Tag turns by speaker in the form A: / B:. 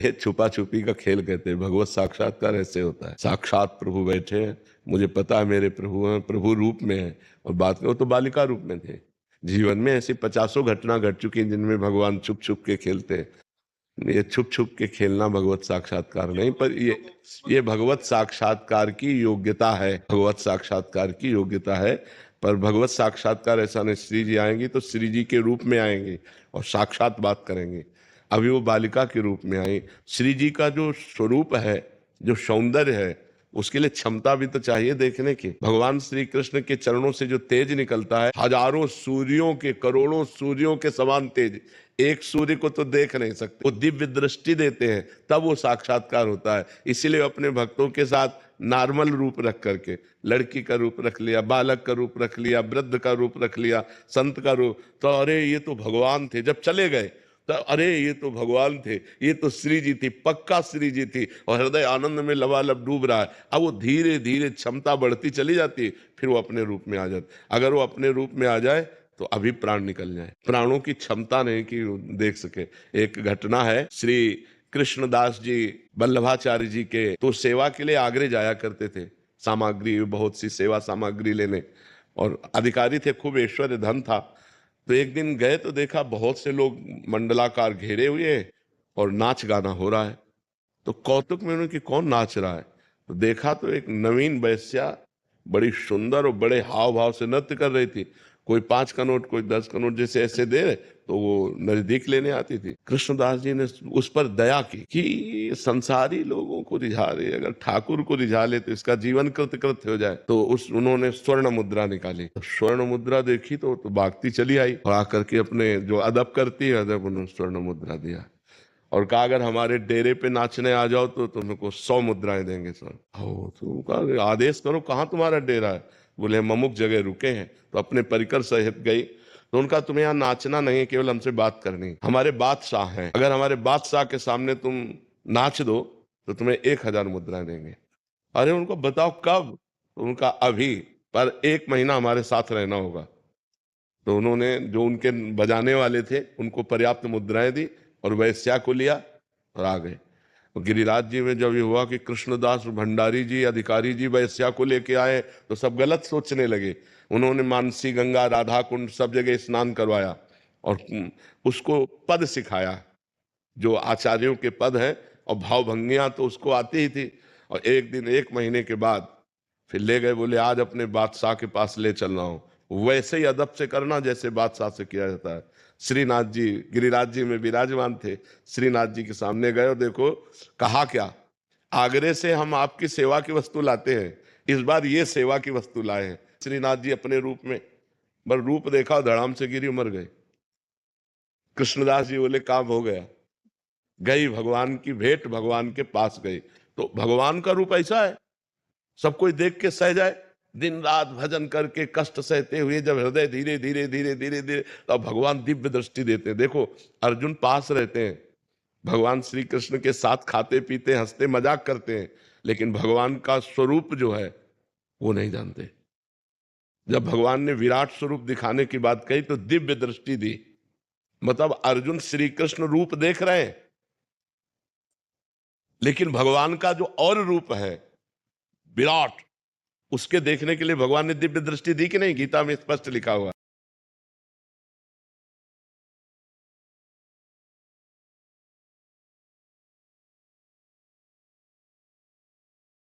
A: ये छुपा छुपी का खेल कहते हैं। भगवत साक्षात्कार ऐसे होता है, साक्षात प्रभु बैठे हैं, मुझे पता है मेरे प्रभु हैं, प्रभु रूप में है। और बात में वो तो बालिका रूप में थे। जीवन में ऐसी 50 घटना घट चुकी जिनमें भगवान छुप छुप के खेलते हैं। ये छुप छुप के खेलना भगवत साक्षात्कार नहीं, पर ये भगवत साक्षात्कार की योग्यता है। भगवत साक्षात्कार की योग्यता है। पर भगवत साक्षात्कार ऐसा नहीं, श्री जी आएंगी तो श्री जी के रूप में आएंगे और साक्षात बात करेंगे। अभी वो बालिका के रूप में आई। श्री जी का जो स्वरूप है, जो सौंदर्य है, उसके लिए क्षमता भी तो चाहिए देखने की। भगवान श्री कृष्ण के चरणों से जो तेज निकलता है, हजारों सूर्यों के, करोड़ों सूर्यों के समान तेज। एक सूर्य को तो देख नहीं सकते, वो दिव्य दृष्टि देते हैं, तब वो साक्षात्कार होता है। इसीलिए अपने भक्तों के साथ नॉर्मल रूप रख करके, लड़की का रूप रख लिया, बालक का रूप रख लिया, वृद्ध का रूप रख लिया, संत का रूप, तो अरे ये तो भगवान थे। जब चले गए तो अरे ये तो भगवान थे, ये तो श्री जी थी, पक्का श्री जी थी। और हृदय आनंद में लबालब डूब रहा है। अब वो धीरे धीरे क्षमता बढ़ती चली जाती है, फिर वो अपने रूप में आ जाती। अगर वो अपने रूप में आ जाए तो अभी प्राण निकल जाए। प्राणों की क्षमता नहीं कि देख सके। एक घटना है, श्री कृष्णदास जी वल्लभाचार्य जी के तो सेवा के लिए आगरे जाया करते थे, सामग्री, बहुत सी सेवा सामग्री लेने, और अधिकारी थे, खूब ऐश्वर्य धन था। तो एक दिन गए तो देखा बहुत से लोग मंडलाकार घेरे हुए हैं और नाच गाना हो रहा है। तो कौतुक में उन्होंने कि कौन नाच रहा है, तो देखा तो एक नवीन वैश्या बड़ी सुंदर और बड़े हाव भाव से नृत्य कर रही थी। कोई 5 का नोट, कोई 10 का नोट जैसे ऐसे दे, तो वो नजदीक लेने आती थी। कृष्णदास जी ने उस पर दया की कि संसारी लोगों को रिझा रहे, अगर ठाकुर को रिझा ले तो इसका जीवन कृतकृत्य हो जाए। तो उन्होंने स्वर्ण मुद्रा निकाली। तो स्वर्ण मुद्रा देखी तो भागती चली आई और आकर के अपने जो अदब करती है, अदब उन्होंने स्वर्ण मुद्रा दिया और कहा अगर हमारे डेरे पे नाचने आ जाओ तो तुमको 100 मुद्राएं देंगे सर। तो कहा आदेश करो, कहाँ तुम्हारा डेरा है? बोले हम अमुक जगह रुके हैं। तो अपने परिकर सहित गई। तो उनका तुम्हें यहाँ नाचना नहीं है, केवल हमसे बात करनी। हमारे बादशाह हैं, अगर हमारे बादशाह के सामने तुम नाच दो तो तुम्हें 1000 मुद्राएं देंगे। अरे उनको बताओ कब? तो उनका अभी, पर 1 महीना हमारे साथ रहना होगा। तो उन्होंने जो उनके बजाने वाले थे उनको पर्याप्त मुद्राएं दी और वैश्या को लिया और आ गए। तो गिरिराज जी में जब ये हुआ कि कृष्णदास भंडारी जी, अधिकारी जी वैश्या को लेके आए, तो सब गलत सोचने लगे। उन्होंने मानसी गंगा, राधा कुंड सब जगह स्नान करवाया और उसको पद सिखाया, जो आचार्यों के पद हैं, और भाव भंगियां तो उसको आती ही थी। और एक दिन 1 महीने के बाद फिर ले गए, बोले आज अपने बादशाह के पास ले चल रहा हूं, वैसे ही अदब से करना जैसे बादशाह से किया जाता है। श्रीनाथ जी गिरिराज जी में विराजमान थे, श्रीनाथ जी के सामने गए और देखो कहा क्या, आगरे से हम आपकी सेवा की वस्तु लाते हैं, इस बार ये सेवा की वस्तु लाए हैं। श्रीनाथ जी अपने रूप में, बस रूप देखा, धड़ाम से गिरी, मर गए। कृष्णदास जी बोले काम हो गया, गई भगवान की भेंट, भगवान के पास गई। तो भगवान का रूप ऐसा है, सब कोई देख के सह जाए। दिन रात भजन करके कष्ट सहते हुए जब हृदय धीरे धीरे धीरे धीरे धीरे, तब भगवान दिव्य दृष्टि देते हैं। देखो अर्जुन पास रहते हैं, भगवान श्री कृष्ण के साथ खाते पीते हंसते मजाक करते हैं, लेकिन भगवान का स्वरूप जो है वो नहीं जानते। जब भगवान ने विराट स्वरूप दिखाने की बात कही तो दिव्य दृष्टि दी, मतलब अर्जुन श्री कृष्ण रूप देख रहे हैं, लेकिन भगवान का जो और रूप है विराट, उसके देखने के लिए भगवान ने दिव्य दृष्टि दी कि नहीं? गीता में स्पष्ट लिखा हुआ।